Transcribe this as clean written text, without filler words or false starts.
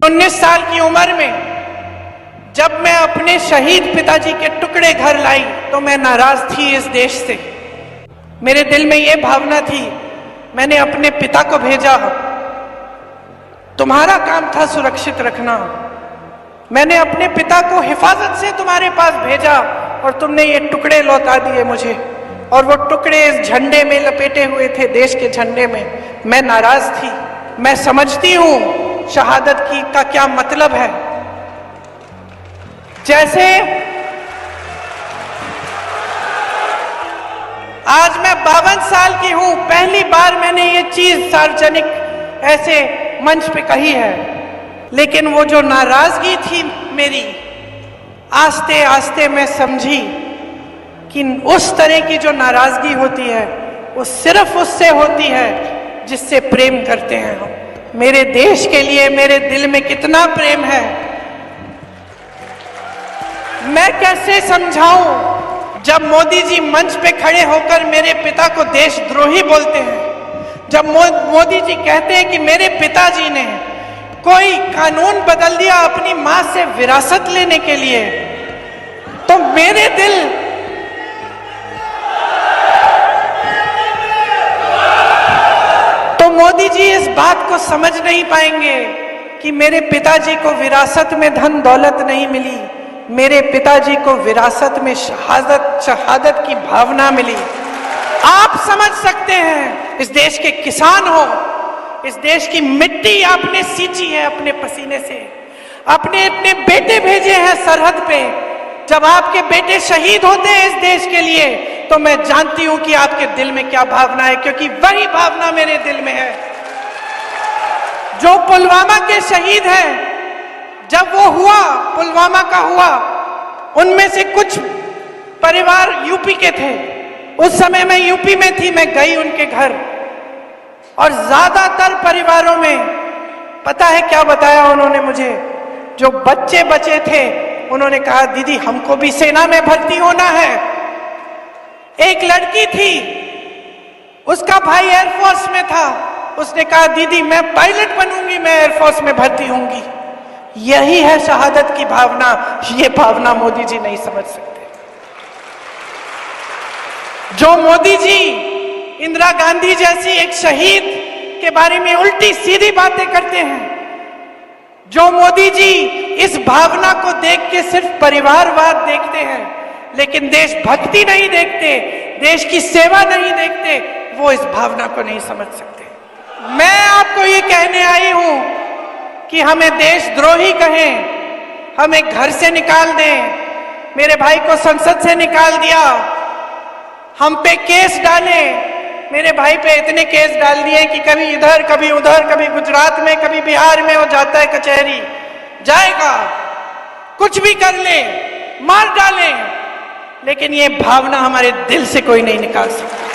19 साल की उम्र में जब मैं अपने शहीद पिताजी के टुकड़े घर लाई तो मैं नाराज थी इस देश से। मेरे दिल में यह भावना थी, मैंने अपने पिता को भेजा, तुम्हारा काम था सुरक्षित रखना। मैंने अपने पिता को हिफाजत से तुम्हारे पास भेजा और तुमने ये टुकड़े लौटा दिए मुझे, और वो टुकड़े इस झंडे में लपेटे हुए थे, देश के झंडे में। मैं नाराज थी। मैं समझती हूं शहादत की का क्या मतलब है। जैसे आज मैं 52 साल की हूं, पहली बार मैंने ये चीज सार्वजनिक ऐसे मंच पे कही है, लेकिन वो जो नाराजगी थी मेरी, आस्ते आस्ते मैं समझी कि उस तरह की जो नाराजगी होती है वो सिर्फ उससे होती है जिससे प्रेम करते हैं हम। मेरे देश के लिए मेरे दिल में कितना प्रेम है, मैं कैसे समझाऊं। जब मोदी जी मंच पे खड़े होकर मेरे पिता को देशद्रोही बोलते हैं, जब मोदी जी कहते हैं कि मेरे पिताजी ने कोई कानून बदल दिया अपनी मां से विरासत लेने के लिए, तो मेरे दिल मोदी जी इस बात को समझ नहीं पाएंगे कि मेरे पिताजी को विरासत में धन दौलत नहीं मिली, मेरे पिताजी को विरासत में शहादत की भावना मिली। आप समझ सकते हैं, इस देश के किसान हो, इस देश की मिट्टी आपने सींची है अपने पसीने से, अपने अपने बेटे भेजे हैं सरहद पे। जब आपके बेटे शहीद होते हैं इस देश के लिए, तो मैं जानती हूं कि आपके दिल में क्या भावना है, क्योंकि वही भावना मेरे दिल में है। जो पुलवामा के शहीद हैं, जब वो हुआ, पुलवामा का हुआ, उनमें से कुछ परिवार यूपी के थे। उस समय मैं यूपी में थी, मैं गई उनके घर, और ज्यादातर परिवारों में पता है क्या बताया उन्होंने मुझे? जो बच्चे बचे थे उन्होंने कहा, दीदी हमको भी सेना में भर्ती होना है। एक लड़की थी, उसका भाई एयरफोर्स में था, उसने कहा दीदी मैं पायलट बनूंगी, मैं एयरफोर्स में भर्ती होंगी। यही है शहादत की भावना। ये भावना मोदी जी नहीं समझ सकते। जो मोदी जी इंदिरा गांधी जैसी एक शहीद के बारे में उल्टी सीधी बातें करते हैं, जो मोदी जी इस भावना को देख के सिर्फ परिवारवाद देखते हैं, लेकिन देशभक्ति नहीं देखते, देश की सेवा नहीं देखते, वो इस भावना को नहीं समझ सकते। मैं आपको ये कहने आई हूं कि हमें देशद्रोही कहें, हमें घर से निकाल दें, मेरे भाई को संसद से निकाल दिया, हम पे केस डाले, मेरे भाई पे इतने केस डाल दिए कि कभी इधर कभी उधर, कभी गुजरात में कभी बिहार में, वो जाता है कचहरी, जाएगा, कुछ भी कर ले, मार डाले, लेकिन ये भावना हमारे दिल से कोई नहीं निकाल सकता।